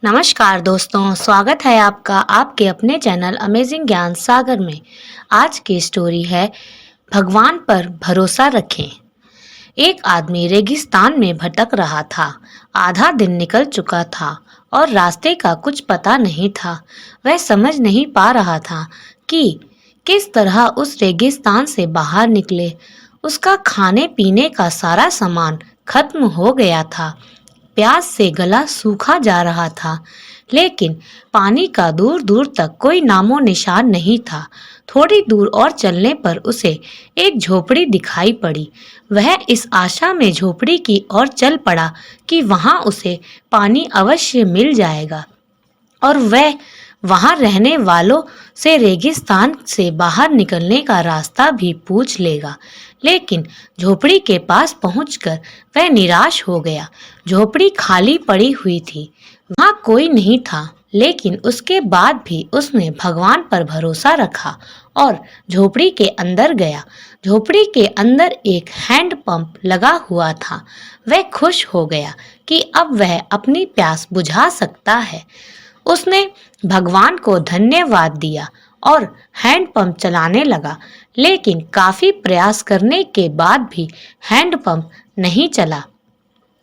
नमस्कार दोस्तों, स्वागत है आपका आपके अपने चैनल अमेजिंग ज्ञान सागर में। आज की स्टोरी है भगवान पर भरोसा रखें। एक आदमी रेगिस्तान में भटक रहा था। आधा दिन निकल चुका था और रास्ते का कुछ पता नहीं था। वह समझ नहीं पा रहा था कि किस तरह उस रेगिस्तान से बाहर निकले। उसका खाने पीने का सारा सामान खत्म हो गया था। प्यास से गला सूखा जा रहा था, लेकिन पानी का दूर दूर तक कोई नामो निशान नहीं था। थोड़ी दूर और चलने पर उसे एक झोपड़ी दिखाई पड़ी। वह इस आशा में झोपड़ी की ओर चल पड़ा कि वहां उसे पानी अवश्य मिल जाएगा और वह वहां रहने वालों से रेगिस्तान से बाहर निकलने का रास्ता भी पूछ लेगा। लेकिन झोपड़ी के पास पहुंचकर वह निराश हो गया। झोपड़ी खाली पड़ी हुई थी, वहां कोई नहीं था। लेकिन उसके बाद भी उसने भगवान पर भरोसा रखा और झोपड़ी के अंदर गया। झोपड़ी के अंदर एक हैंड पंप लगा हुआ था। वह खुश हो गया कि अब वह अपनी प्यास बुझा सकता है। उसने भगवान को धन्यवाद दिया और हैंडपंप चलाने लगा, लेकिन काफी प्रयास करने के बाद भी हैंडपंप नहीं चला।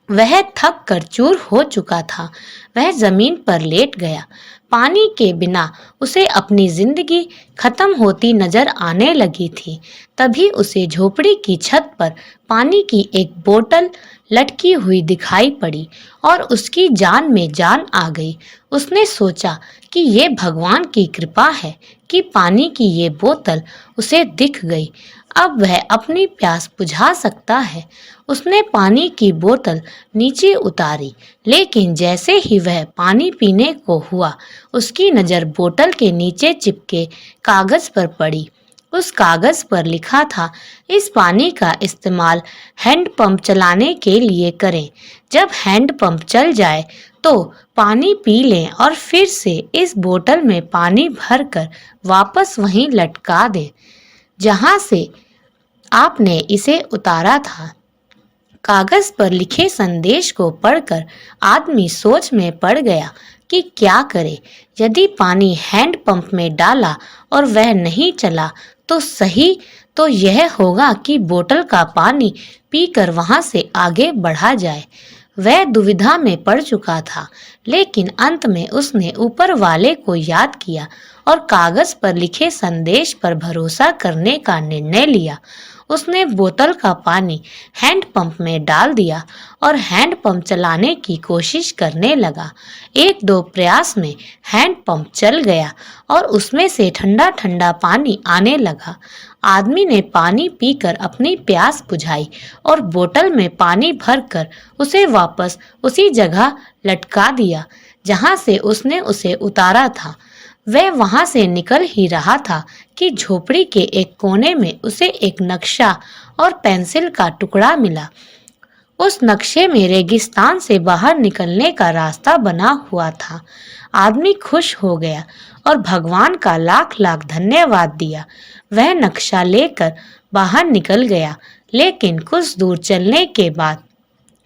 वह थक कर चूर हो चुका था। वह जमीन पर लेट गया। पानी के बिना उसे अपनी जिंदगी खत्म होती नजर आने लगी थी। तभी उसे झोपड़ी की छत पर पानी की एक बोतल लटकी हुई दिखाई पड़ी और उसकी जान में जान आ गई। उसने सोचा कि ये भगवान की कृपा है कि पानी की ये बोतल उसे दिख गई। अब वह अपनी प्यास बुझा सकता है। उसने पानी की बोतल नीचे उतारी, लेकिन जैसे ही वह पानी पीने को हुआ, उसकी नज़र बोतल के नीचे चिपके कागज पर पड़ी। उस कागज पर लिखा था, इस पानी का इस्तेमाल हैंडपंप चलाने के लिए करें। जब हैंडपंप चल जाए तो पानी पी लें और फिर से इस बोतल में पानी भरकर वापस वहीं लटका दें जहां से आपने इसे उतारा था। कागज पर लिखे संदेश को पढ़कर आदमी सोच में पड़ गया कि क्या करे। यदि पानी हैंडपंप में डाला और वह नहीं चला तो सही तो यह होगा कि बोतल का पानी पीकर वहां से आगे बढ़ा जाए। वह दुविधा में पड़ चुका था, लेकिन अंत में उसने ऊपर वाले को याद किया और कागज पर लिखे संदेश पर भरोसा करने का निर्णय लिया। उसने बोतल का पानी हैंडपंप में डाल दिया और हैंडपंप चलाने की कोशिश करने लगा। एक दो प्रयास में हैंडपंप चल गया और उसमें से ठंडा ठंडा पानी आने लगा। आदमी ने पानी पीकर अपनी प्यास बुझाई और बोतल में पानी भरकर उसे वापस उसी जगह लटका दिया जहां से उसने उसे उतारा था। वह वहां से निकल ही रहा था कि झोपड़ी के एक कोने में उसे एक नक्शा और पेंसिल का टुकड़ा मिला। उस नक्शे में रेगिस्तान से बाहर निकलने का रास्ता बना हुआ था। आदमी खुश हो गया और भगवान का लाख लाख धन्यवाद दिया। वह नक्शा लेकर बाहर निकल गया, लेकिन कुछ दूर चलने के बाद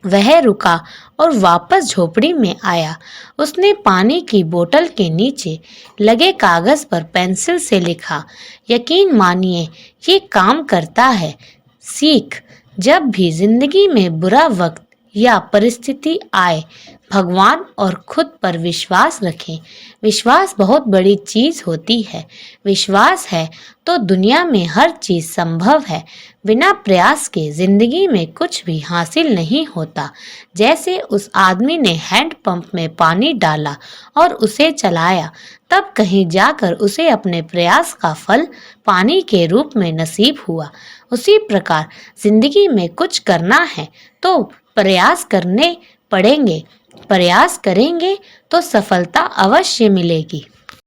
वह रुका और वापस झोपड़ी में आया। उसने पानी की बोतल के नीचे लगे कागज पर पेंसिल से लिखा, यकीन मानिए ये काम करता है। सीख, जब भी जिंदगी में बुरा वक्त या परिस्थिति आए, भगवान और खुद पर विश्वास रखें। विश्वास बहुत बड़ी चीज होती है। विश्वास है तो दुनिया में हर चीज संभव है। बिना प्रयास के जिंदगी में कुछ भी हासिल नहीं होता। जैसे उस आदमी ने हैंडपंप में पानी डाला और उसे चलाया, तब कहीं जाकर उसे अपने प्रयास का फल पानी के रूप में नसीब हुआ। उसी प्रकार जिंदगी में कुछ करना है तो प्रयास करने पड़ेंगे। प्रयास करेंगे तो सफलता अवश्य मिलेगी।